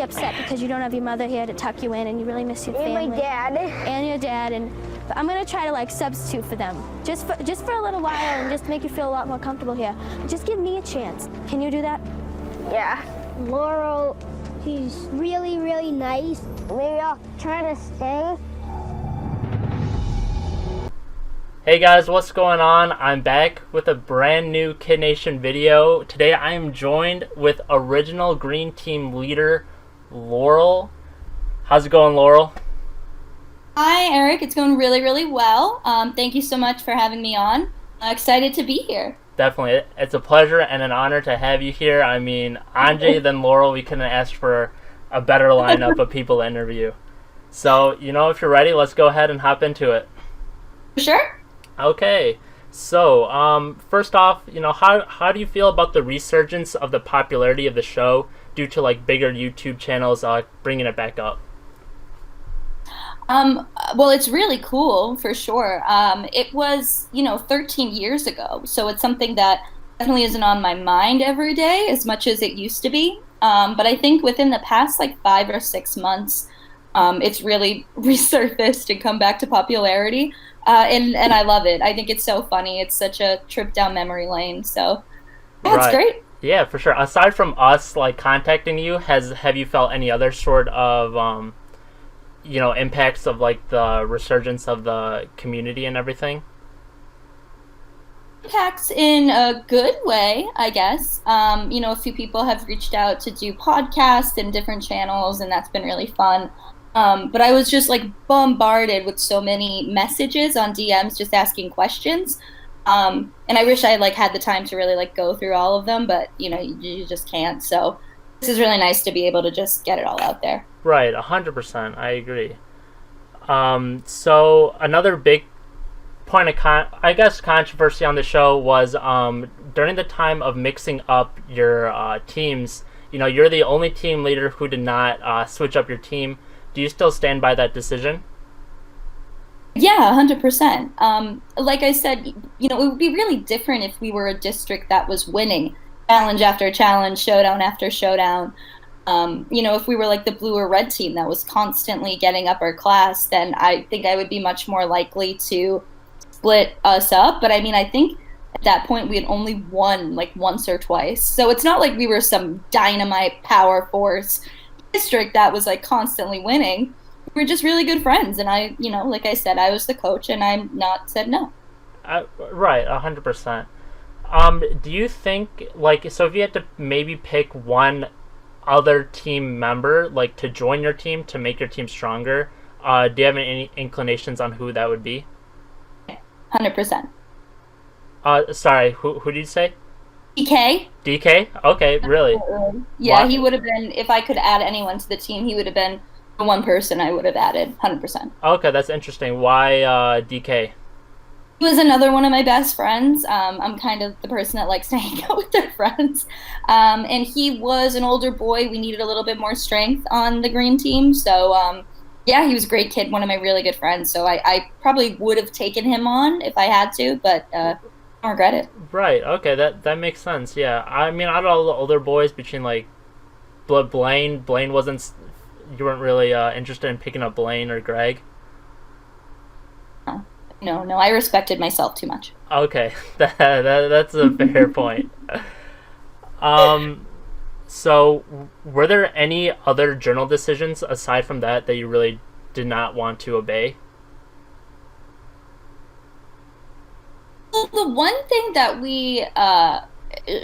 really upset because you don't have your mother here to tuck you in, and you really miss your family. And my dad. And your dad, and I'm gonna try to like substitute for them, just for a little while, and just make you feel a lot more comfortable here. Just give me a chance. Can you do that? Yeah. Laurel, she's really, really nice. Maybe I'll try to stay. Hey guys, what's going on? I'm back with a brand new Kid Nation video. Today I am joined with original Green Team leader, Laurel. How's it going, Laurel? Hi, Eric. It's going really, really well. Thank you so much for having me on. Excited to be here. Definitely. It's a pleasure and an honor to have you here. I mean, Anjay then Laurel, we couldn't ask for a better lineup of people to interview. So, if you're ready, let's go ahead and hop into it. Sure. Okay, so first off, how do you feel about the resurgence of the popularity of the show due to like bigger YouTube channels bringing it back up? Well, it's really cool for sure. It was 13 years ago, so it's something that definitely isn't on my mind every day as much as it used to be. But I think within the past like 5 or 6 months, it's really resurfaced and come back to popularity. And I love it. I think it's so funny. It's such a trip down memory lane. So that's great. Yeah, for sure. Aside from us like contacting you, have you felt any other sort of impacts of like the resurgence of the community and everything? Impacts in a good way, I guess. A few people have reached out to do podcasts and different channels, and that's been really fun. But I was just like bombarded with so many messages on DMs just asking questions. And I wish I like had the time to really like go through all of them, but you just can't. So this is really nice to be able to just get it all out there. Right, 100%. I agree. So another big point of controversy on the show was during the time of mixing up your teams. You're the only team leader who did not switch up your team. Do you still stand by that decision? Yeah, 100%. Like I said, it would be really different if we were a district that was winning challenge after challenge, showdown after showdown. If we were like the blue or red team that was constantly getting upper class, then I think I would be much more likely to split us up. But I mean, I think at that point we had only won like once or twice. So it's not like we were some dynamite power force district that was like constantly winning. We were just really good friends, and I like I said, I was the coach, and I'm not said no. Right, 100%. Do you think so if you had to maybe pick one other team member like to join your team to make your team stronger, do you have any inclinations on who that would be? 100%. Sorry, who did you say? DK. DK? Okay, really? Yeah, he would have been, if I could add anyone to the team, he would have been the one person I would have added, 100%. Okay, that's interesting. Why DK? He was another one of my best friends. I'm kind of the person that likes to hang out with their friends. And he was an older boy. We needed a little bit more strength on the green team. So, yeah, he was a great kid, one of my really good friends. So I probably would have taken him on if I had to, but I don't regret it. Right, okay, that makes sense, yeah. I mean, out of all the older boys between, like, Blaine wasn't... You weren't really interested in picking up Blaine or Greg? No, I respected myself too much. Okay, that's a fair point. So, were there any other journal decisions aside from that you really did not want to obey? Well, the one thing that we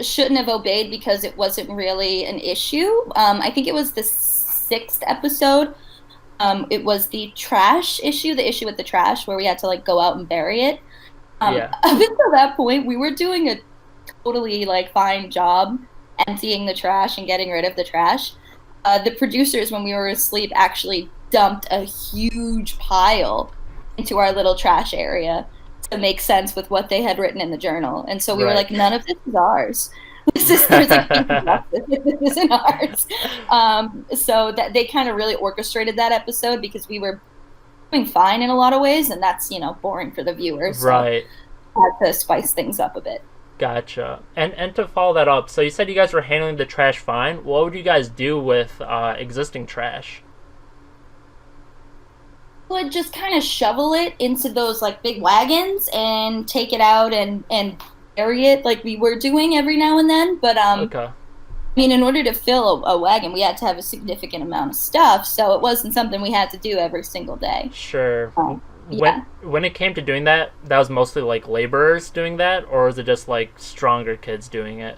shouldn't have obeyed because it wasn't really an issue, I think it was the 6th episode. It was the trash issue, the issue with the trash where we had to like go out and bury it. Yeah. Up until that point, we were doing a totally like fine job emptying the trash and getting rid of the trash. The producers, when we were asleep, actually dumped a huge pile into our little trash area to make sense with what they had written in the journal. And so we were like, none of this is ours. There's like this isn't ours. So that they kind of really orchestrated that episode because we were doing fine in a lot of ways, and that's boring for the viewers. Right. So I had to spice things up a bit. Gotcha. And to follow that up, so you said you guys were handling the trash fine. What would you guys do with existing trash? Would just kind of shovel it into those like big wagons and take it out and bury it like we were doing every now and then. But Okay. I mean, in order to fill a wagon, we had to have a significant amount of stuff, so it wasn't something we had to do every single day. Sure. Yeah. When it came to doing that, that was mostly like laborers doing that, or was it just like stronger kids doing it?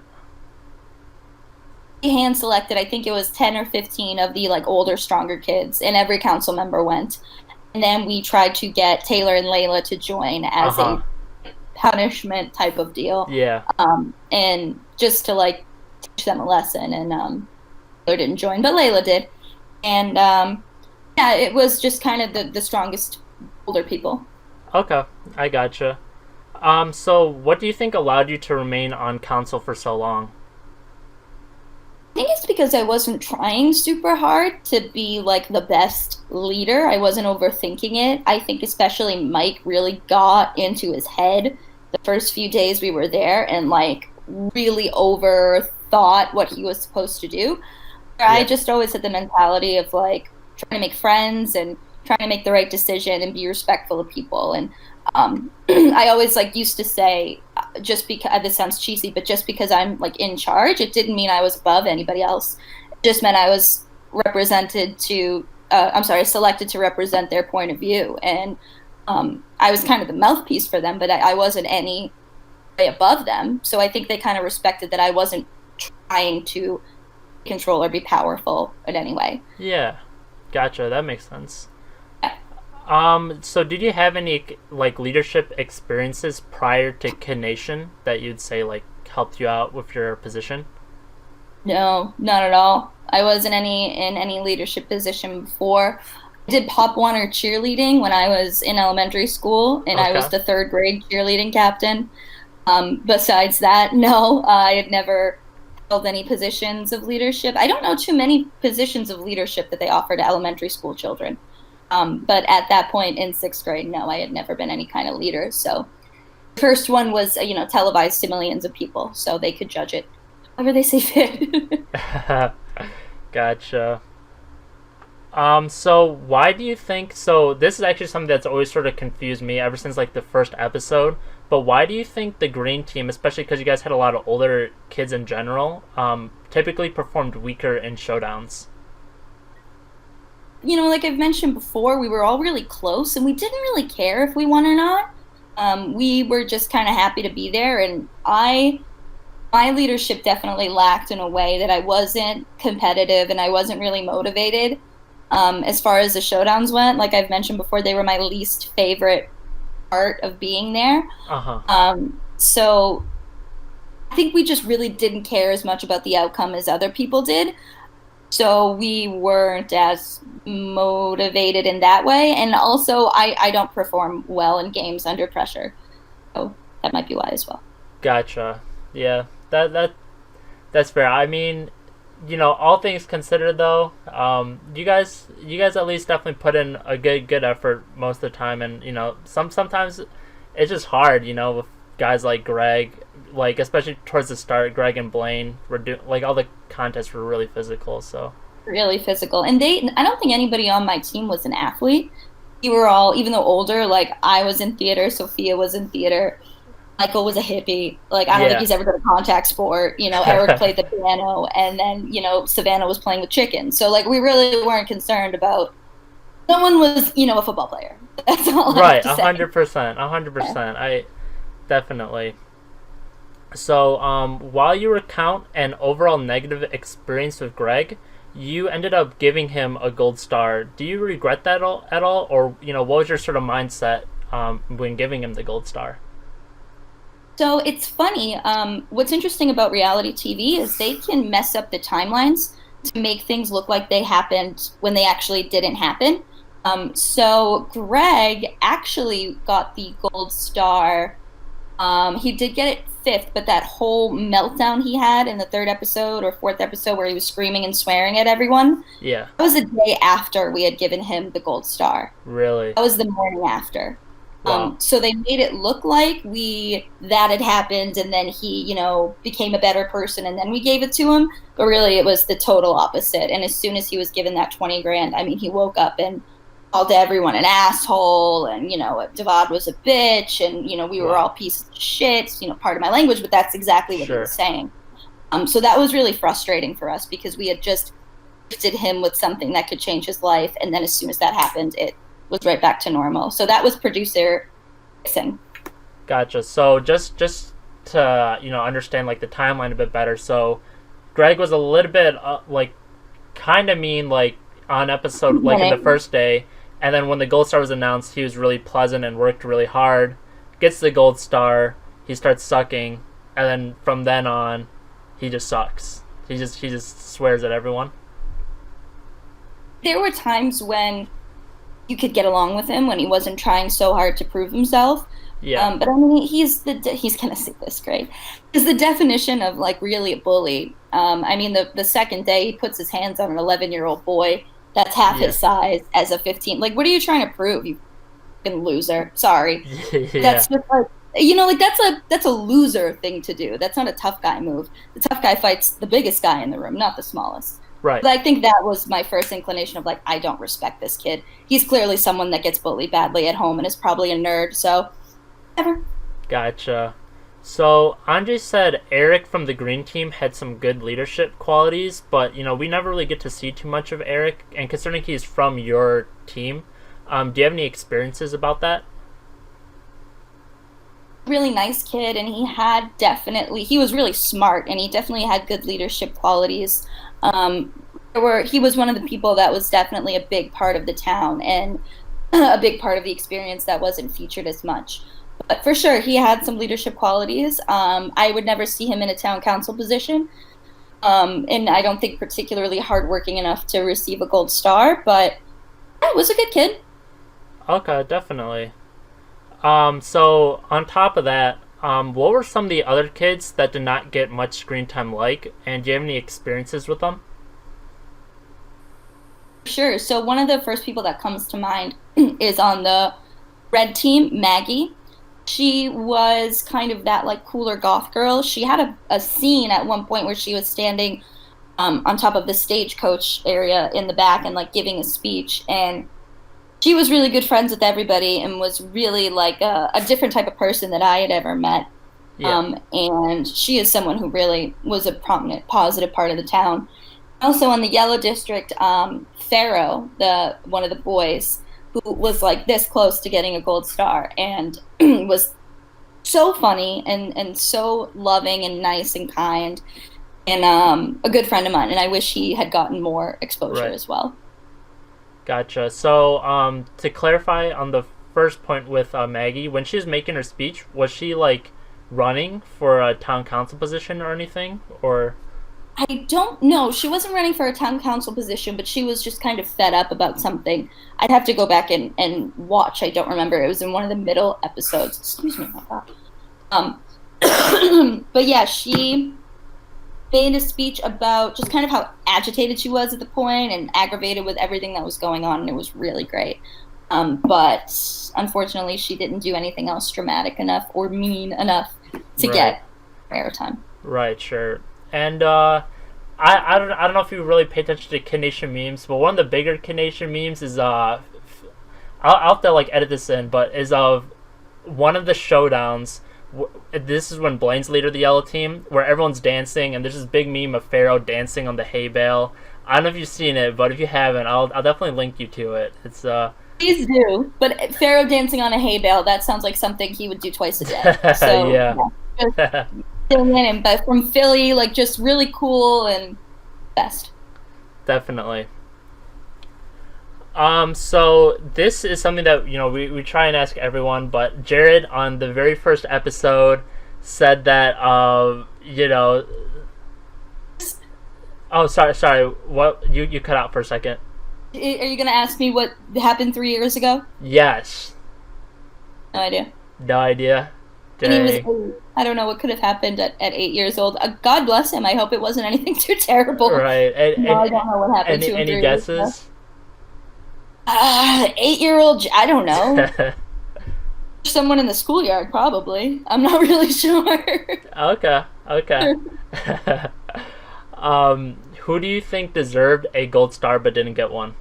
We hand selected, I think it was 10 or 15 of the like older, stronger kids, and every council member went. And then we tried to get Taylor and Layla to join as a punishment type of deal. Yeah. And just to like teach them a lesson. And Taylor didn't join, but Layla did. And yeah, it was just kind of the strongest older people. Okay, I gotcha. So what do you think allowed you to remain on council for so long? I think it's because I wasn't trying super hard to be like the best leader. I wasn't overthinking it. I think especially Mike really got into his head the first few days we were there and like really overthought what he was supposed to do. I just always had the mentality of like trying to make friends and trying to make the right decision and be respectful of people. And I always like used to say, just because this sounds cheesy, but just because I'm like in charge, it didn't mean I was above anybody else. It just meant I was selected to represent their point of view. And I was kind of the mouthpiece for them, but I wasn't any way above them. So I think they kind of respected that I wasn't trying to control or be powerful in any way. Yeah, gotcha. That makes sense. Yeah. So did you have any like leadership experiences prior to Kid Nation that you'd say like helped you out with your position? No, not at all. I wasn't in any leadership position before. I did Pop Warner cheerleading when I was in elementary school, and I was the third grade cheerleading captain. Besides that, no, I had never held any positions of leadership. I don't know too many positions of leadership that they offer to elementary school children. But at that point in sixth grade, no, I had never been any kind of leader. So the first one was, televised to millions of people, so they could judge it however they see fit. Gotcha. So why do you think, so this is actually something that's always sort of confused me ever since like the first episode, but why do you think the green team, especially because you guys had a lot of older kids in general, typically performed weaker in showdowns? Like I've mentioned before, we were all really close and we didn't really care if we won or not. We were just kind of happy to be there, and my leadership definitely lacked in a way that I wasn't competitive and I wasn't really motivated. As far as the showdowns went, like I've mentioned before, they were my least favorite part of being there. So I think we just really didn't care as much about the outcome as other people did. So we weren't as motivated in that way. And also, I don't perform well in games under pressure. So that might be why as well. Gotcha. Yeah, that's fair. I mean, all things considered, though, you guys at least definitely put in a good effort most of the time, and sometimes it's just hard, with guys like Greg, like especially towards the start, Greg and Blaine were like all the contests were really physical, so really physical, and I don't think anybody on my team was an athlete. We were all, even though older, like I was in theater, Sophia was in theater. Michael was a hippie. Like, I don't think he's ever done a contact sport. Eric played the piano, and then, Savannah was playing with chickens. So, like, we really weren't concerned about, no one was, a football player. That's all I have to say. 100%. I definitely. So, while you recount an overall negative experience with Greg, you ended up giving him a gold star. Do you regret that at all? Or, what was your sort of mindset when giving him the gold star? So it's funny. What's interesting about reality TV is they can mess up the timelines to make things look like they happened when they actually didn't happen. So Greg actually got the gold star. He did get it 5th, but that whole meltdown he had in the 3rd episode or 4th episode where he was screaming and swearing at everyone, that was the day after we had given him the gold star. Really? That was the morning after. Wow. So they made it look like that had happened, and then he, became a better person, and then we gave it to him. But really, it was the total opposite. And as soon as he was given that 20 grand, I mean, he woke up and called everyone an asshole, and Devad was a bitch, and we were Wow. all pieces of shit. Part of my language, but that's exactly what he Sure. was saying. So that was really frustrating for us because we had just gifted him with something that could change his life, and then as soon as that happened, it was right back to normal. So that was producer fixing. Gotcha. So just to understand like the timeline a bit better. So Greg was a little bit like kind of mean like on episode like in the first day, and then when the gold star was announced, he was really pleasant and worked really hard. Gets the gold star, he starts sucking, and then from then on, he just sucks. He just swears at everyone. There were times when you could get along with him when he wasn't trying so hard to prove himself. Yeah. But I mean, he's gonna see this, great. Is the definition of like really a bully. I mean, the second day he puts his hands on an 11-year-old boy that's half his size as a 15. Like, what are you trying to prove, you fucking loser? Sorry. Yeah. That's just like that's a loser thing to do. That's not a tough guy move. The tough guy fights the biggest guy in the room, not the smallest. Right. But I think that was my first inclination of like, I don't respect this kid. He's clearly someone that gets bullied badly at home and is probably a nerd. So, whatever. Gotcha. So Andre said Eric from the green team had some good leadership qualities, but we never really get to see too much of Eric. And considering he's from your team, do you have any experiences about that? Really nice kid, and he was really smart, and he definitely had good leadership qualities. He was one of the people that was definitely a big part of the town and a big part of the experience that wasn't featured as much. But for sure, he had some leadership qualities. I would never see him in a town council position, and I don't think particularly hardworking enough to receive a gold star. But yeah, was a good kid. Okay, definitely. So on top of that, what were some of the other kids that did not get much screen time like, and do you have any experiences with them? Sure. So one of the first people that comes to mind is on the red team, Maggie. She was kind of that like cooler goth girl. She had a scene at one point where she was standing on top of the stagecoach area in the back and like giving a speech, and she was really good friends with everybody and was really like a different type of person that I had ever met. Yeah. And she is someone who really was a prominent, positive part of the town. Also on the yellow district, Pharaoh, one of the boys, who was like this close to getting a gold star and was so funny and so loving and nice and kind, and a good friend of mine. And I wish he had gotten more exposure as well. Gotcha. So, to clarify on the first point with Maggie, when she was making her speech, was she like running for a town council position or anything, or? I don't know. She wasn't running for a town council position, but she was just kind of fed up about something. I'd have to go back and watch. I don't remember. It was in one of the middle episodes. Excuse me. But yeah, she made a speech about just kind of how agitated she was at the point and aggravated with everything that was going on, and it was really great. But unfortunately, she didn't do anything else dramatic enough or mean enough to get airtime. Right, sure. And I don't know if you really pay attention to Kid Nation memes, but one of the bigger Kid Nation memes is I'll have to like edit this in, but is of one of the showdowns. This is when Blaine's leader of the yellow team, where everyone's dancing, and there's this big meme of Pharaoh dancing on the hay bale. I don't know if you've seen it, but if you haven't, I'll definitely link you to it. It's Please do. But Pharaoh dancing on a hay bale, that sounds like something he would do twice a day. So yeah. But from Philly, like just really cool and best. Definitely. So this is something that we try and ask everyone, but Jared on the very first episode said that Oh, sorry. What you cut out for a second. Are you gonna ask me what happened 3 years ago? Yes. No idea. No idea. And he was 8. I don't know what could have happened at 8 years old. God bless him. I hope it wasn't anything too terrible. Right. I don't know what happened to him. Any guesses? 8-year-old. I don't know. Someone in the schoolyard, probably. I'm not really sure. Okay, okay. Who do you think deserved a gold star but didn't get one?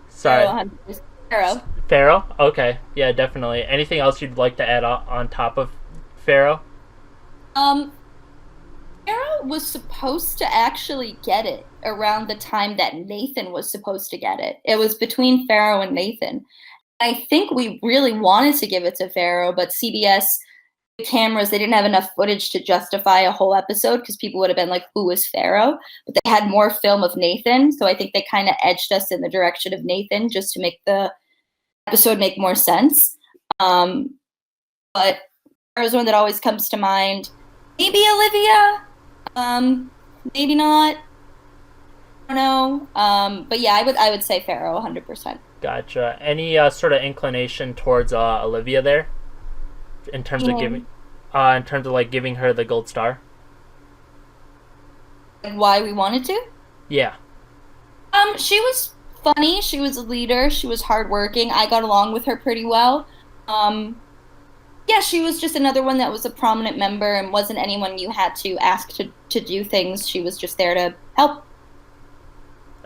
Sorry. Pharaoh. Pharaoh? Okay, yeah, definitely. Anything else you'd like to add on top of Pharaoh? Um, Pharaoh was supposed to actually get it around the time that Nathan was supposed to get it. It was between Pharaoh and Nathan. I think we really wanted to give it to Pharaoh, but CBS cameras, they didn't have enough footage to justify a whole episode because people would have been like, who is Pharaoh? But they had more film of Nathan, so I think they kind of edged us in the direction of Nathan just to make the episode make more sense. But Pharaoh's one that always comes to mind. Maybe Olivia, maybe not. I don't know. But yeah, I would say Pharaoh 100%. Gotcha. Any sort of inclination towards Olivia there, in terms of giving her the gold star? And why we wanted to? Yeah. She was funny. She was a leader. She was hardworking. I got along with her pretty well. Yeah, she was just another one that was a prominent member and wasn't anyone you had to ask to do things. She was just there to help.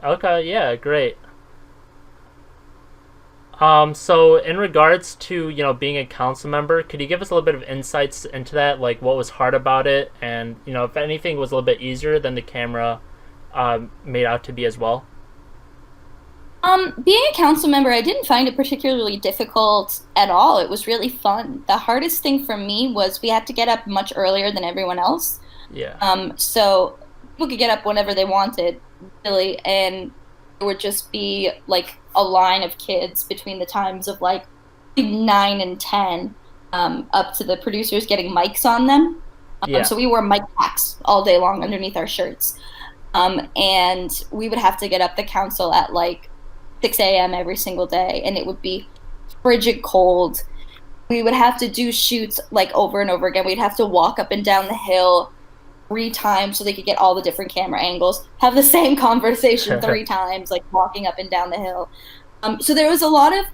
Okay, yeah, great. So in regards to, being a council member, could you give us a little bit of insights into that, like what was hard about it, and, if anything was a little bit easier than the camera made out to be as well? Being a council member, I didn't find it particularly difficult at all. It was really fun. The hardest thing for me was we had to get up much earlier than everyone else. Yeah. So people could get up whenever they wanted, really, and there would just be like a line of kids between the times of like 9 and 10, up to the producers getting mics on them. Yeah. So we wore mic packs all day long underneath our shirts. And we would have to get up the council at like 6 a.m. every single day, and it would be frigid cold. We would have to do shoots like over and over again. We'd have to walk up and down the hill 3 times so they could get all the different camera angles, have the same conversation 3 times, like walking up and down the hill. So there was a lot of,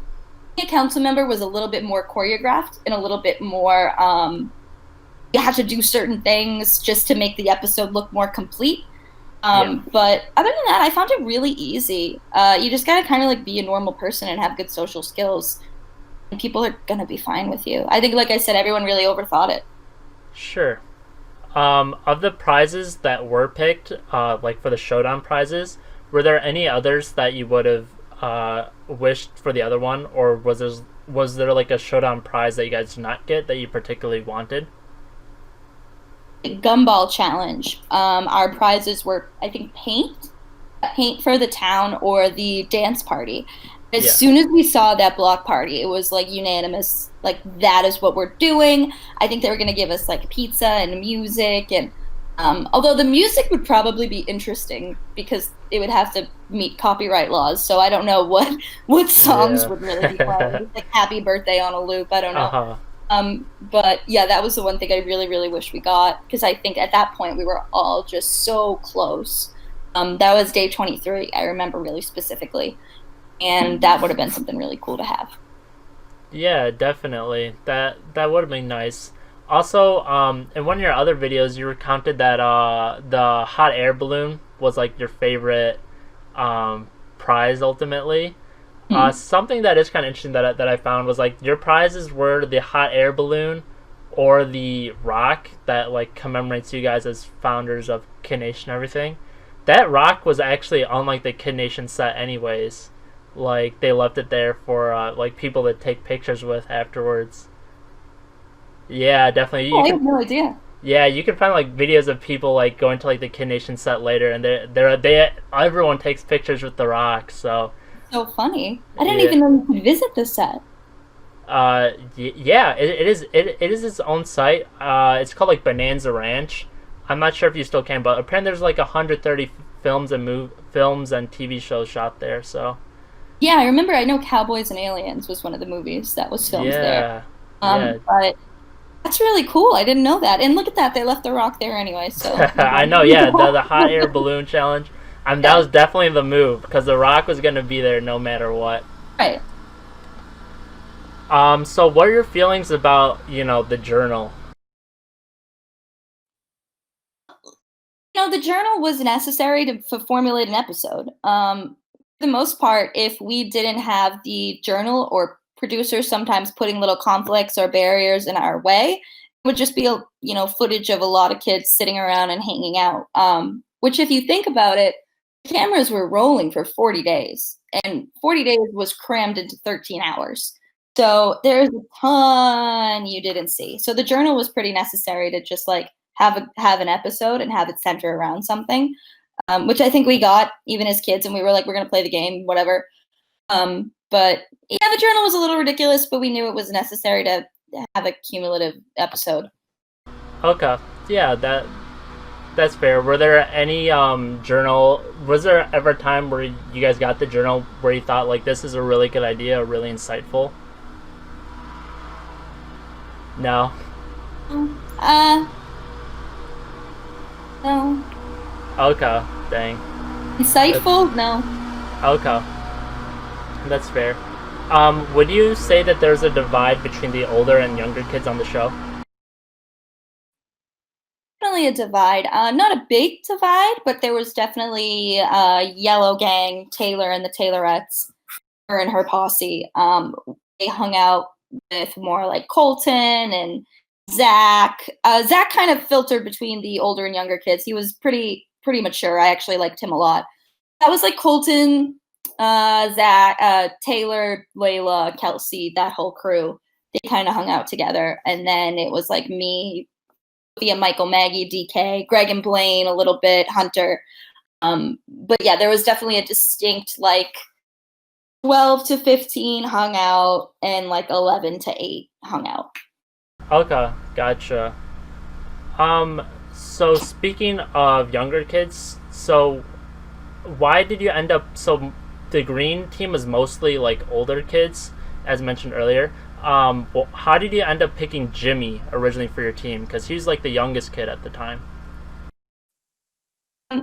being a council member was a little bit more choreographed and a little bit more, you had to do certain things just to make the episode look more complete. But other than that, I found it really easy. You just gotta kind of like be a normal person and have good social skills, and people are gonna be fine with you. I think, like I said, everyone really overthought it. Sure. Of the prizes that were picked, like for the showdown prizes, were there any others that you would have wished for the other one, or was there like a showdown prize that you guys did not get that you particularly wanted? Gumball challenge. Our prizes were, I think, paint for the town or the dance party. As soon as we saw that block party, it was like unanimous, like that is what we're doing. I think they were going to give us like pizza and music, and although the music would probably be interesting because it would have to meet copyright laws, so I don't know what songs would really be playing. Like Happy Birthday on a loop, I don't know. Uh-huh. But yeah, that was the one thing I really, really wish we got, because I think at that point we were all just so close. That was day 23, I remember really specifically, and that would have been something really cool to have. Yeah, definitely. That would have been nice. Also, in one of your other videos, you recounted that the hot air balloon was like your favorite prize ultimately. Something that is kind of interesting that I found was like your prizes were the hot air balloon or the rock that like commemorates you guys as founders of Kid Nation and everything. That rock was actually on like the Kid Nation set anyways. Like they left it there for like people to take pictures with afterwards. Yeah, definitely. I have no idea. Yeah, you can find like videos of people like going to like the Kid Nation set later, and they everyone takes pictures with the rock. So funny. I didn't even know you could visit the set. Yeah, it is its own site. It's called like Bonanza Ranch. I'm not sure if you still can, but apparently there's like 130 films and TV shows shot there. So yeah, I remember. I know Cowboys and Aliens was one of the movies that was filmed there. But that's really cool. I didn't know that. And look at that, they left the rock there anyway. So I know. Yeah, the hot air balloon challenge. That was definitely the move because the rock was gonna be there no matter what. Right. So what are your feelings about, the journal? The journal was necessary to formulate an episode. For the most part, if we didn't have the journal or producers sometimes putting little conflicts or barriers in our way, it would just be footage of a lot of kids sitting around and hanging out. Which, if you think about it, cameras were rolling for 40 days, and 40 days was crammed into 13 hours. So there's a ton you didn't see. So the journal was pretty necessary to just like have an episode and have it center around something, which I think we got even as kids, and we were like, we're gonna play the game, whatever. But yeah, the journal was a little ridiculous, but we knew it was necessary to have a cumulative episode. Okay, yeah, that's fair. Were there any journal? Was there ever a time where you guys got the journal where you thought like this is a really good idea, really insightful? No. No. Okay, dang. Insightful? No. Okay, that's fair. Would you say that there's a divide between the older and younger kids on the show? Definitely a divide. Not a big divide, but there was definitely Yellow Gang, Taylor and the Taylorettes, her and her posse. They hung out with more like Colton and Zach. Zach kind of filtered between the older and younger kids. He was pretty mature. I actually liked him a lot. That was like Colton, Zach, Taylor, Layla, Kelsey, that whole crew. They kind of hung out together. And then it was like me, Sophia, Michael, Maggie, DK, Greg and Blaine a little bit, Hunter. But yeah, there was definitely a distinct like 12 to 15 hung out and like 11 to 8 hung out. Okay, gotcha. So speaking of younger kids, so why did you end up, so the green team was mostly like older kids, as mentioned earlier. Well, how did you end up picking Jimmy originally for your team? Because he was like the youngest kid at the time.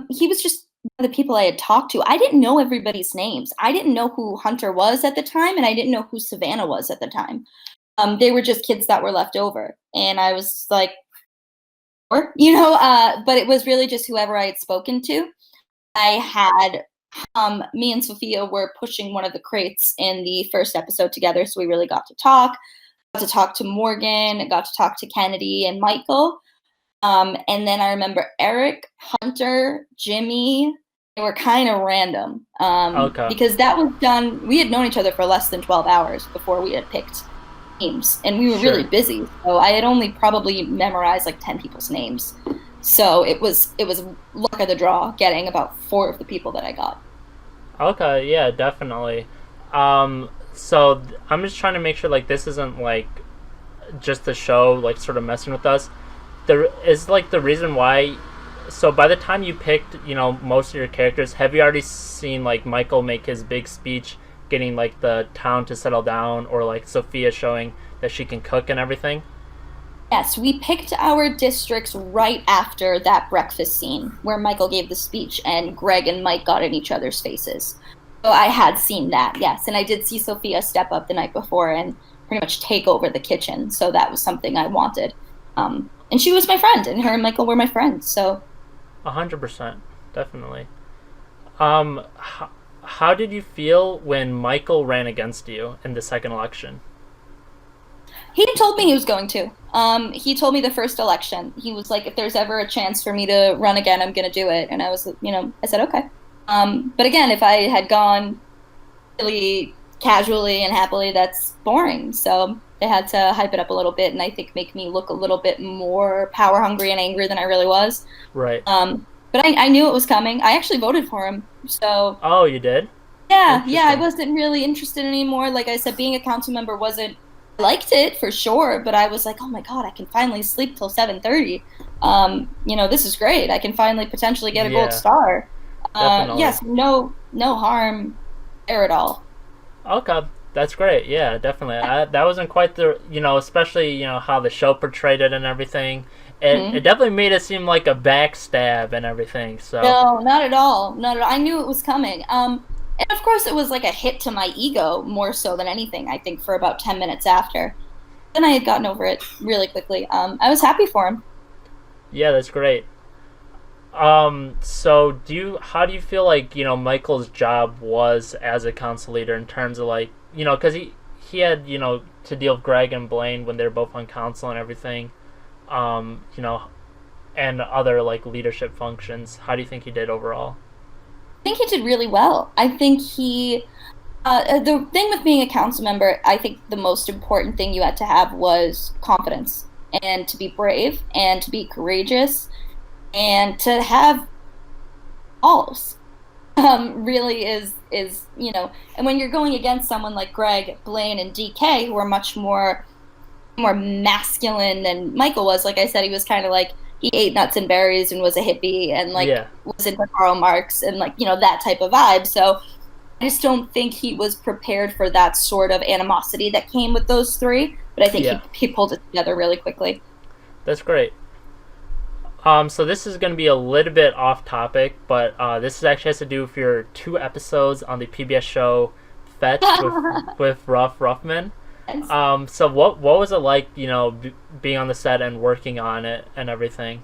He was just one of the people I had talked to. I didn't know everybody's names. I didn't know who Hunter was at the time, and I didn't know who Savannah was at the time. They were just kids that were left over. And I was like, but it was really just whoever I had spoken to. I had, me and Sophia were pushing one of the crates in the first episode together. So we really got to talk to Morgan, got to talk to Kennedy and Michael. And then I remember Eric, Hunter, Jimmy, they were kind of random. Okay. Because that was done, we had known each other for less than 12 hours before we had picked names, and we were really busy. So I had only probably memorized like 10 people's names. So it was luck of the draw getting about 4 of the people that I got. Okay, yeah, definitely. So I'm just trying to make sure like this isn't like just the show like sort of messing with us. There is like the reason why. So by the time you picked, most of your characters, have you already seen like Michael make his big speech, getting like the town to settle down, or like Sophia showing that she can cook and everything? Yes, we picked our districts right after that breakfast scene where Michael gave the speech and Greg and Mike got in each other's faces. So I had seen that, yes. And I did see Sophia step up the night before and pretty much take over the kitchen. So that was something I wanted. And she was my friend, and her and Michael were my friends. So 100%, definitely. How did you feel when Michael ran against you in the second election? He told me he was going to. He told me the first election. He was like, if there's ever a chance for me to run again, I'm going to do it. And I was, I said, okay. But again, if I had gone really casually and happily, that's boring. So they had to hype it up a little bit and I think make me look a little bit more power hungry and angry than I really was. Right. But I knew it was coming. I actually voted for him. So. Oh, you did? Yeah. I wasn't really interested anymore. Like I said, being a council member wasn't. I liked it for sure, but I was like, oh my god, I can finally sleep till 7:30. This is great. I can finally potentially get a gold star. Yes, no harm there at all. Okay, that's great. Yeah, definitely. That wasn't quite the, especially, how the show portrayed it and everything. It definitely made it seem like a backstab and everything. So no, not at all. I knew it was coming. And of course, it was like a hit to my ego more so than anything, I think, for about 10 minutes after. Then I had gotten over it really quickly. I was happy for him. Yeah, that's great. So how do you feel like, Michael's job was as a council leader in terms of like, because he had, to deal with Greg and Blaine when they were both on council and everything, um, you know, and other like leadership functions. How do you think he did overall? I think he did really well. I think the thing with being a council member, I think the most important thing you had to have was confidence and to be brave and to be courageous and to have balls. Really is and when you're going against someone like Greg, Blaine, and DK, who are much more masculine than Michael was. Like I said, he was kind of like he ate nuts and berries and was a hippie and like Yeah, was into Karl Marx and like that type of vibe. So I just don't think he was prepared for that sort of animosity that came with those three. But I think yeah, he pulled it together really quickly. that's great. So this is going to be a little bit off topic, but this is actually has to do with your 2 episodes on the PBS show Fetch with Ruff Ruffman. It So what was it like, being on the set and working on it and everything?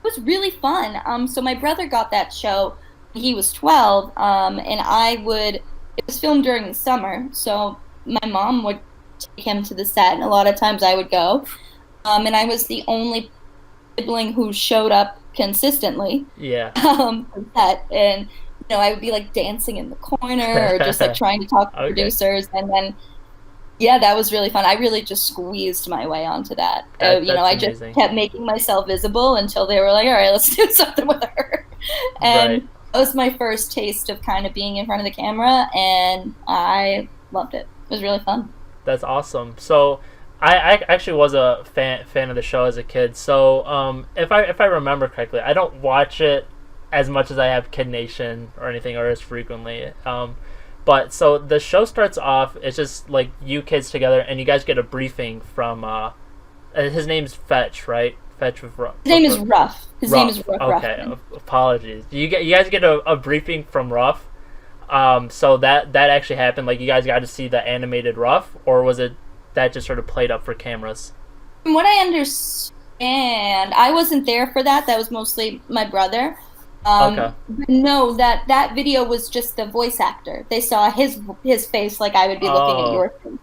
was really fun. So my brother got that show when he was 12, and it was filmed during the summer, so my mom would take him to the set, and a lot of times I would go. And I was the only sibling who showed up consistently Yeah. for that. And I would be like dancing in the corner or just like trying to talk to Okay. producers. And then yeah, that was really fun. I really just squeezed my way onto that. That's I just amazing. kept making myself visible until they were like, all right, let's do something with her. Right. And that was my first taste of kind of being in front of the camera, and I loved it. It was really fun. That's awesome. So I actually was a fan of the show as a kid. So if I remember correctly, I don't watch it as much as I have Kid Nation or anything, or as frequently. But so the show starts off. It's just like you kids together, and you guys get a briefing from. His name's Fetch, right? Fetch with Ruff. His name is Ruff. His name is Ruff Okay, Ruffman. apologies. You guys get a briefing from Ruff. So that actually happened. Like you guys got to see the animated Ruff, or was it that just sort of played up for cameras? From what I understand, I wasn't there for that. That was mostly my brother. Okay. But no, that video was just the voice actor. They saw his face like I would be looking at Oh, your face.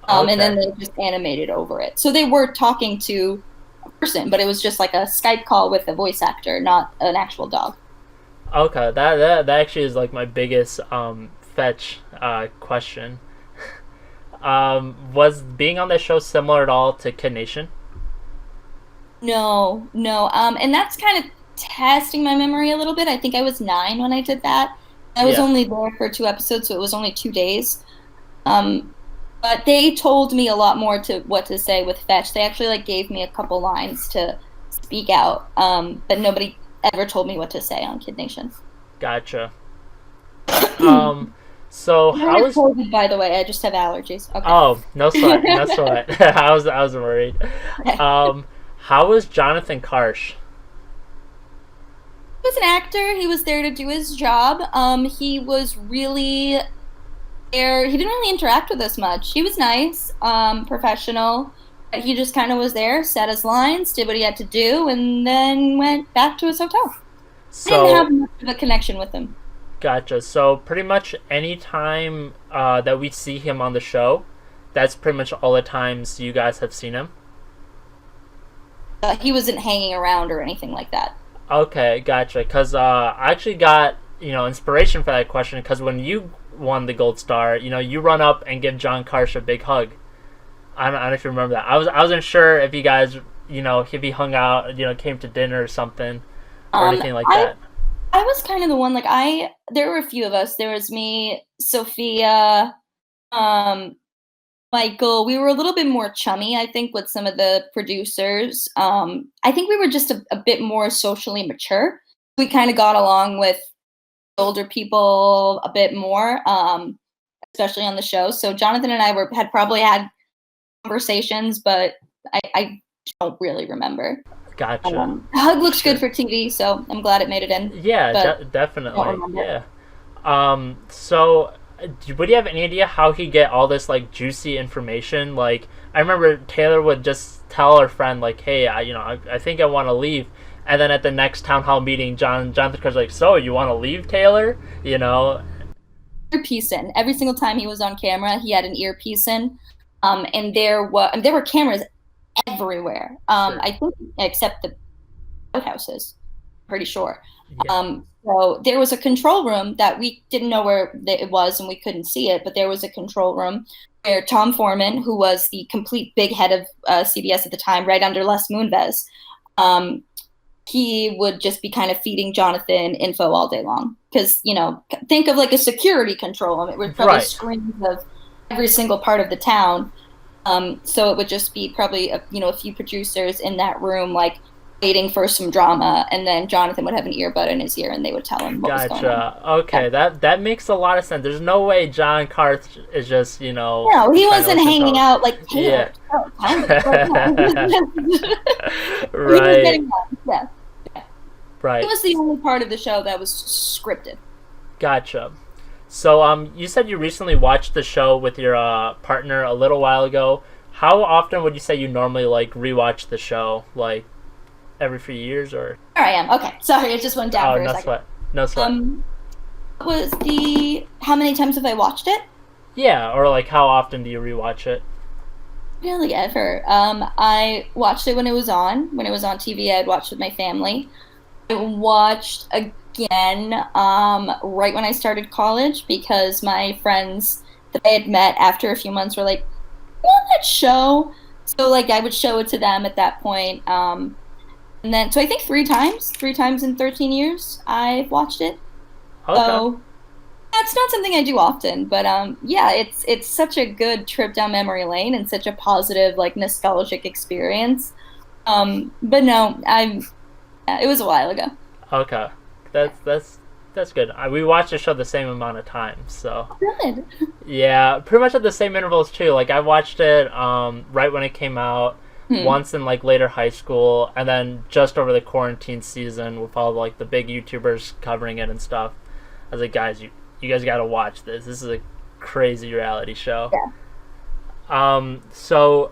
okay. And then they just animated over it. So they were talking to a person, but it was just like a Skype call with a voice actor, not an actual dog. Okay, that actually is like my biggest Fetch question. Was being on that show similar at all to Kid Nation? No, no. And that's kind of testing my memory a little bit. I think I was 9 when I did that. I was Yeah. only there for 2 episodes, so it was only 2 days. But they told me a lot more to what to say with Fetch. They actually like gave me a couple lines to speak out. But nobody ever told me what to say on Kid Nation. Gotcha. So I how have was? COVID, by the way. I just have allergies. Okay. Oh, no sweat, no sweat. I was worried. Okay. How was Jonathan Karsh? He was an actor. He was there to do his job. He was really there. He didn't really interact with us much. He was nice, professional. But he just kind of was there, said his lines, did what he had to do, and then went back to his hotel. I didn't have So much of a connection with him. gotcha. So pretty much any time that we see him on the show, that's pretty much all the times you guys have seen him. He wasn't hanging around or anything like that. Okay, gotcha. Because I actually got inspiration for that question because when you won the gold star, you run up and give John Karsh a big hug. I don't know if you remember that. I wasn't sure if you guys if he hung out, came to dinner or something or anything like I that. I was kind of the one there were a few of us. There was me, Sophia, um, Michael. We were a little bit more chummy, I think, with some of the producers. I think we were just a bit more socially mature. We kind of got along with older people a bit more, especially on the show. So Jonathan and I had probably had conversations, but I don't really remember. Gotcha. Hug looks good Sure. for TV, so I'm glad it made it in. Yeah, But I don't definitely. remember. Yeah. So, would you have any idea how he get all this like juicy information? Like, I remember Taylor would just tell her friend like, "Hey, I think I want to leave," and then at the next town hall meeting, Jonathan Carr's like, "So, you want to leave, Taylor?" You know? Earpiece in. Every single time he was on camera, he had an earpiece in. And there were cameras everywhere. Sure. I think except the outhouses, pretty sure. Yeah. So there was a control room that we didn't know where it was and we couldn't see it, but there was a control room where Tom Foreman, who was the complete big head of CBS at the time, right under Les Moonves, he would just be kind of feeding Jonathan info all day long. Because, think of like a security control room. It would probably Right. screens of every single part of the town. So it would just be probably a few producers in that room, like waiting for some drama, and then Jonathan would have an earbud in his ear, and they would tell him what was going on. Gotcha. Okay, that makes a lot of sense. There's no way John Carth is just No, he trying to wasn't listen to hanging us. out like Taylor. Yeah. Oh, kind of, but no. He was Right. getting on. Yeah. Right. It was the only part of the show that was scripted. Gotcha. So, you said you recently watched the show with your partner a little while ago. How often would you say you normally like rewatch the show? Like every few years, or? There I am. Okay, sorry, it just went down Oh, for a no second. sweat. No sweat. How many times have I watched it? Yeah, or like how often do you rewatch it? Really, ever. I watched it when it was on. When it was on TV, I'd watch with my family. I watched again right when I started college because my friends that I had met after a few months were like, "You want that show?" So like I would show it to them at that point. And then so I think three times in 13 years I've watched it. Okay. So that's not something I do often, but yeah, it's such a good trip down memory lane and such a positive, like nostalgic experience. But no, it was a while ago. Okay. That's good. We watched the show the same amount of times, so. Good. Yeah, pretty much at the same intervals too. Like I watched it right when it came out, once in like later high school, and then just over the quarantine season with all like the big YouTubers covering it and stuff. I was like, guys, you guys got to watch this. This is a crazy reality show. Yeah. So,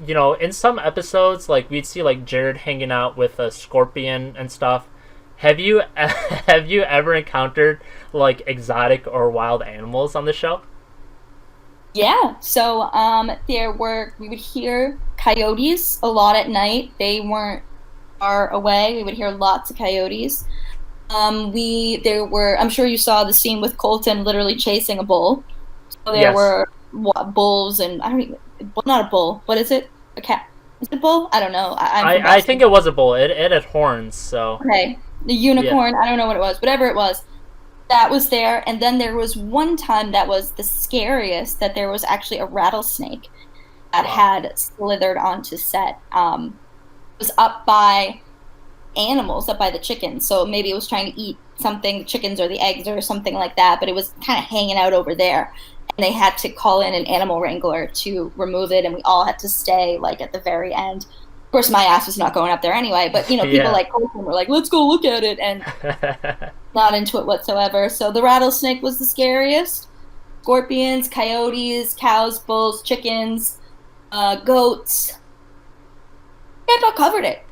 in some episodes, like we'd see like Jared hanging out with a scorpion and stuff. Have you ever encountered like exotic or wild animals on the show? Yeah. So we would hear coyotes a lot at night. They weren't far away. We would hear lots of coyotes. I'm sure you saw the scene with Colton literally chasing a bull. So there Yes. were bulls and not a bull. What is it? A cat? Is it a bull? I don't know. I think it was a bull. It had horns, so. Okay. The unicorn, I don't know what it was. Whatever it was, that was there. And then there was one time that was the scariest, that there was actually a rattlesnake that had slithered onto set. It was up by animals, up by the chickens. So maybe it was trying to eat something, the chickens or the eggs or something like that, but it was kind of hanging out over there. And they had to call in an animal wrangler to remove it, and we all had to stay like at the very end. Of course, my ass was not going up there anyway, but people Yeah. like Colton were like, "Let's go look at it," and not into it whatsoever. So the rattlesnake was the scariest. Scorpions, coyotes, cows, bulls, chickens, goats. Yeah, I about covered it.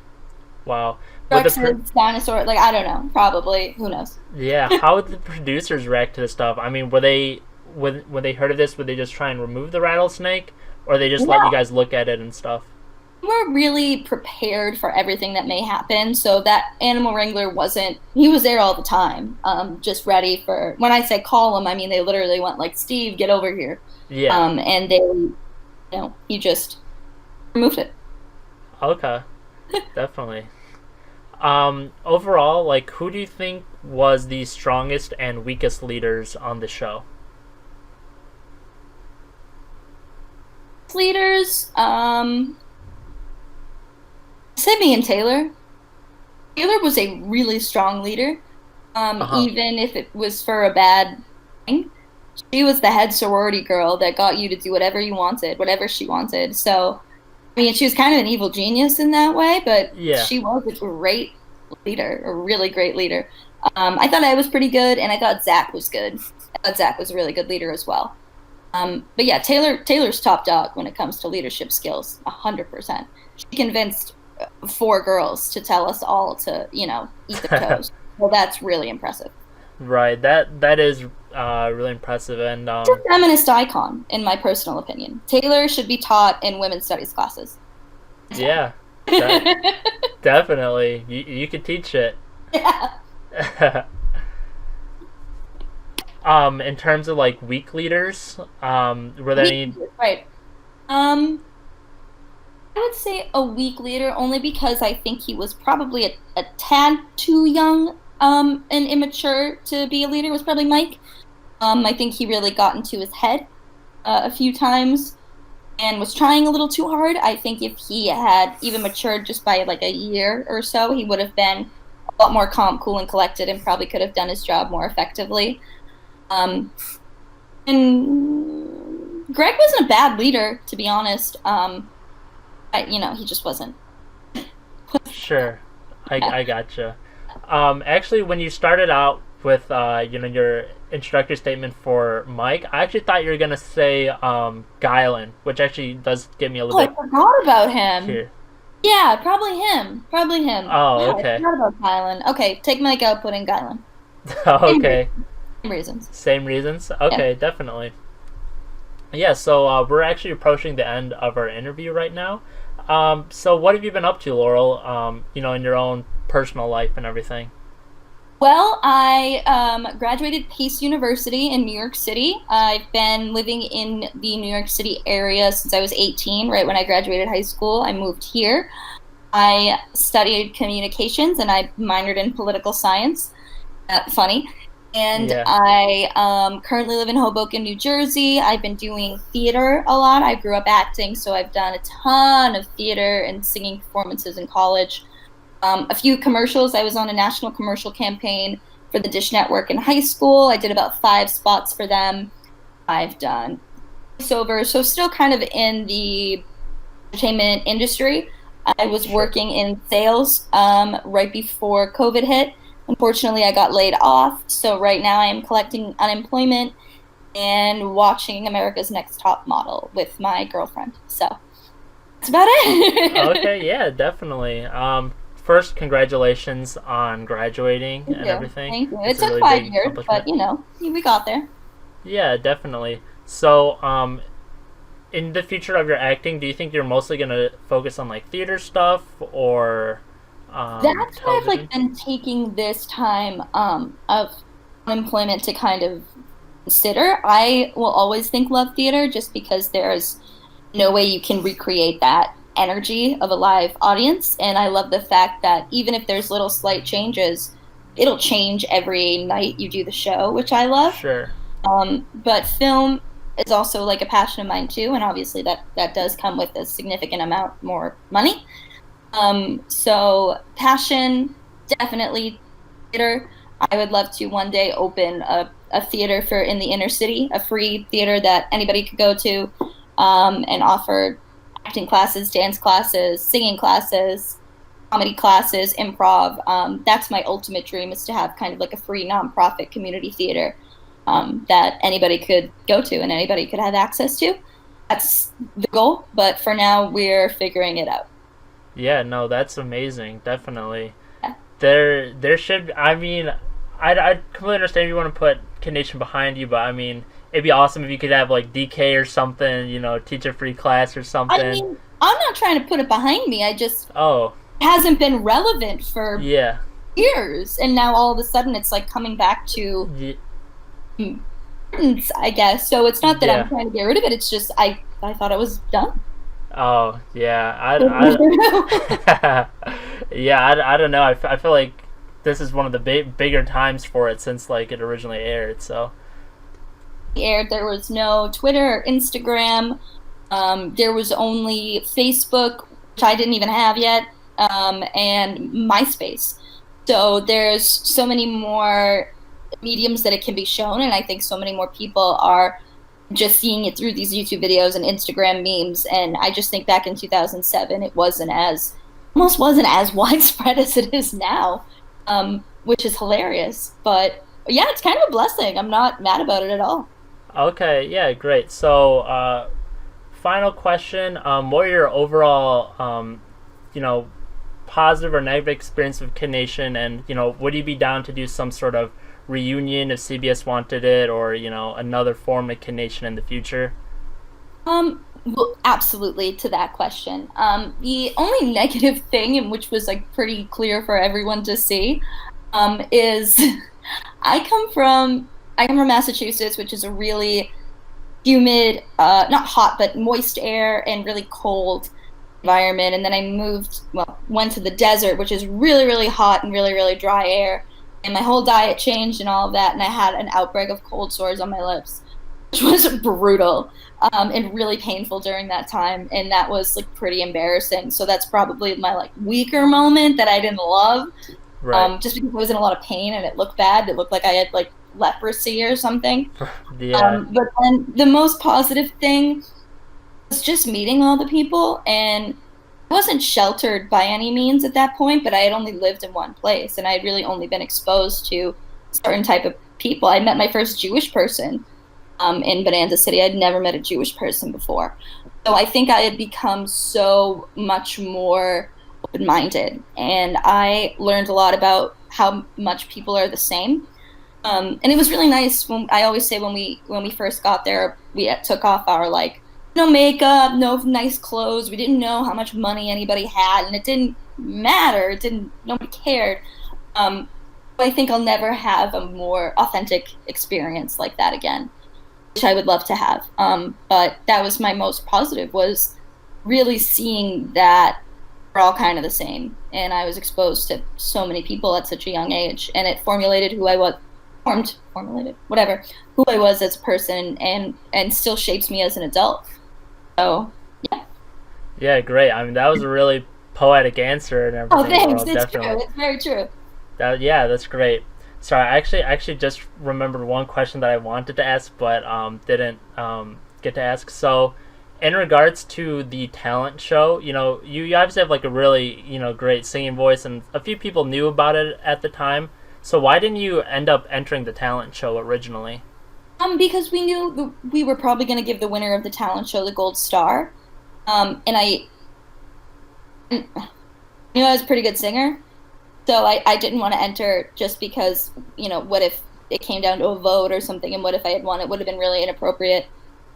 Wow. Rexes, dinosaur, like I don't know, probably. Who knows? Yeah, how would the producers react to this stuff? I mean, were they when they heard of this, would they just try and remove the rattlesnake, or they just let you guys look at it and stuff? We're really prepared for everything that may happen. So that animal wrangler he was there all the time, just ready for, when I say call him, I mean, they literally went like, "Steve, get over here." Yeah. And he just removed it. Okay. Definitely. Overall, like, who do you think was the strongest and weakest leaders on the show? Leaders, Sydney and Taylor. Taylor was a really strong leader, even if it was for a bad thing. She was the head sorority girl that got you to do whatever you wanted, whatever she wanted. So, I mean, she was kind of an evil genius in that way, but Yeah. she was a great leader, a really great leader. I thought I was pretty good, and I thought Zach was good. I thought Zach was a really good leader as well. But yeah, Taylor's top dog when it comes to leadership skills, 100%. She convinced 4 girls to tell us all to, eat the toast. Well, that's really impressive. Right. That is really impressive, and She's a feminist icon, in my personal opinion. Taylor should be taught in women's studies classes. Yeah, definitely. You could teach it. Yeah. In terms of like weak leaders, were there any? Right. I would say a weak leader only because I think he was probably a tad too young and immature to be a leader. Was probably Mike. I think he really got into his head a few times and was trying a little too hard. I think if he had even matured just by like a year or so, he would have been a lot more calm, cool, and collected, and probably could have done his job more effectively. And Greg wasn't a bad leader, to be honest. He just wasn't. Sure, I gotcha. Actually, when you started out with your introductory statement for Mike, I actually thought you were gonna say Guylan, which actually does get me a little bit. I forgot about him. Here. Yeah, probably him. Oh, yeah, okay. I forgot about Guylan. Okay, take Mike out, put in Guylan. Okay. Same reasons. Same reasons? Okay, Yeah. Definitely. Yeah, so we're actually approaching the end of our interview right now. So what have you been up to, Laurel, in your own personal life and everything? Well, I graduated Pace University in New York City. I've been living in the New York City area since I was 18, right when I graduated high school. I moved here. I studied communications and I minored in political science. Funny. And Yeah. I currently live in Hoboken, New Jersey. I've been doing theater a lot. I grew up acting, so I've done a ton of theater and singing performances in college. A few commercials. I was on a national commercial campaign for the Dish Network in high school. I did about 5 spots for them. I've done voiceover, so still kind of in the entertainment industry. I was working in sales right before COVID hit. Unfortunately, I got laid off, so right now I am collecting unemployment and watching America's Next Top Model with my girlfriend. So that's about it. Okay, yeah, definitely. First, congratulations on graduating Thank and you. everything. Thank you. It It's a took really 5 big years, accomplishment. but we got there. Yeah, definitely. So, in the future of your acting, do you think you're mostly gonna focus on like theater stuff or That's why I've television? been taking this time of unemployment to kind of consider. I will always think love theater just because there's no way you can recreate that energy of a live audience. And I love the fact that even if there's little slight changes, it'll change every night you do the show, which I love. Sure. But film is also like a passion of mine too, and obviously that does come with a significant amount more money. So passion, definitely theater. I would love to one day open a theater for in the inner city, a free theater that anybody could go to, and offer acting classes, dance classes, singing classes, comedy classes, improv. That's my ultimate dream, is to have kind of like a free nonprofit community theater that anybody could go to and anybody could have access to. That's the goal, but for now we're figuring it out. Yeah, no, that's amazing. Definitely. Yeah. There should. I mean, I completely understand if you want to put Condition behind you, but I mean, it'd be awesome if you could have like DK or something. Teach a free class or something. I mean, I'm not trying to put it behind me. I just Oh. it hasn't been relevant for Yeah. years, and now all of a sudden it's like coming back to importance, I guess. So it's not that Yeah. I'm trying to get rid of it. It's just I thought it was done. Oh, yeah. Yeah, I don't know. I feel like this is one of the bigger times for it since like it originally aired. So Aired. There was no Twitter or Instagram. There was only Facebook, which I didn't even have yet, and MySpace. So there's so many more mediums that it can be shown, and I think so many more people are just seeing it through these YouTube videos and Instagram memes. And I just think back in 2007, it almost wasn't as widespread as it is now. which is hilarious. But yeah, it's kind of a blessing. I'm not mad about it at all. Okay, yeah, great. So, final question: what are your overall, positive or negative experience with Kid Nation, and would you be down to do some sort of reunion if CBS wanted it, or another form of Kid Nation in the future? Well, absolutely to that question. The only negative thing, and which was like pretty clear for everyone to see, is I come from Massachusetts, which is a really humid, not hot, but moist air and really cold environment. And then I went to the desert, which is really, really hot and really, really dry air. And my whole diet changed and all of that. And I had an outbreak of cold sores on my lips, which was brutal, and really painful during that time. And that was like pretty embarrassing. So that's probably my like weaker moment that I didn't love. Right. Just because I was in a lot of pain and it looked bad. It looked like I had like leprosy or something. Yeah. But then the most positive thing was just meeting all the people, and I wasn't sheltered by any means at that point, but I had only lived in one place, and I had really only been exposed to certain type of people. I met my first Jewish person in Bonanza City. I'd never met a Jewish person before. So I think I had become so much more open-minded, and I learned a lot about how much people are the same. And it was really nice. I always say when we first got there, we took off our like no makeup, no nice clothes. We didn't know how much money anybody had, and it didn't matter. Nobody cared. I think I'll never have a more authentic experience like that again, which I would love to have. But that was my most positive, was really seeing that we're all kind of the same, and I was exposed to so many people at such a young age, and it formulated who I was. Who I was as a person, and still shapes me as an adult. So, yeah. Yeah, great. I mean, that was a really poetic answer and everything. Oh, thanks. Laurel, It's definitely. true. It's very true. Yeah, that's great. Sorry, I actually just remembered one question that I wanted to ask, but didn't get to ask. So, in regards to the talent show, you obviously have like a really great singing voice, and a few people knew about it at the time. So why didn't you end up entering the talent show originally? Because we knew we were probably going to give the winner of the talent show the gold star, and I knew I was a pretty good singer, so I didn't want to enter just because what if it came down to a vote or something, and what if I had won? It would have been really inappropriate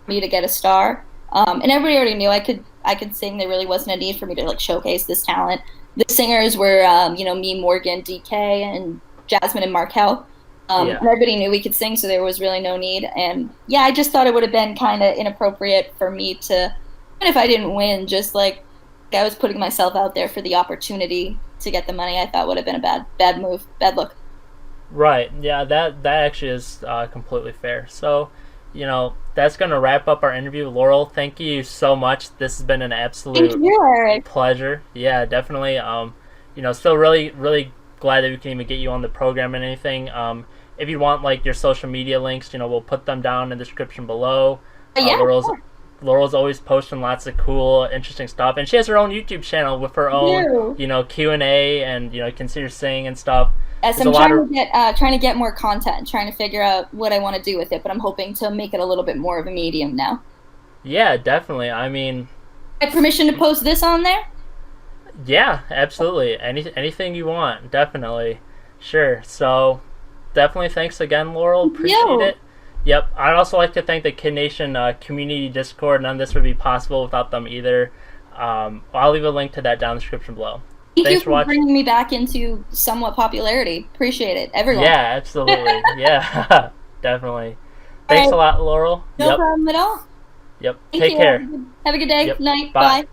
for me to get a star. And everybody already knew I could sing. There really wasn't a need for me to like showcase this talent. The singers were me, Morgan, DK, and Jasmine and Markel. And everybody knew we could sing, so there was really no need. And yeah, I just thought it would have been kind of inappropriate for me to, even if I didn't win, just like I was putting myself out there for the opportunity to get the money. I thought would have been a bad move, bad look. Right. Yeah, that actually is completely fair. So, that's going to wrap up our interview. Laurel, thank you so much. This has been an absolute pleasure. Yeah, definitely. Still really, really glad that we can even get you on the program and anything. If you want like your social media links, we'll put them down in the description below. Laurel's always posting lots of cool, interesting stuff, and she has her own YouTube channel with her own, Q&A, and you can see her sing and stuff. Yes, I'm trying to get more content, trying to figure out what I want to do with it, but I'm hoping to make it a little bit more of a medium now. Yeah, definitely. I mean, I have permission to post this on there? Yeah, absolutely. Anything you want, definitely. Sure. So, definitely thanks again, Laurel. Appreciate it. Yep. I'd also like to thank the Kid Nation community Discord. None of this would be possible without them either. I'll leave a link to that down in the description below. Thanks you for bringing me back into somewhat popularity. Appreciate it, everyone. Yeah, absolutely. Yeah, definitely. Thanks a lot, Laurel. No problem at all. Yep. Thank Take you. care. Have a good day. Yep. Night. Bye. Bye.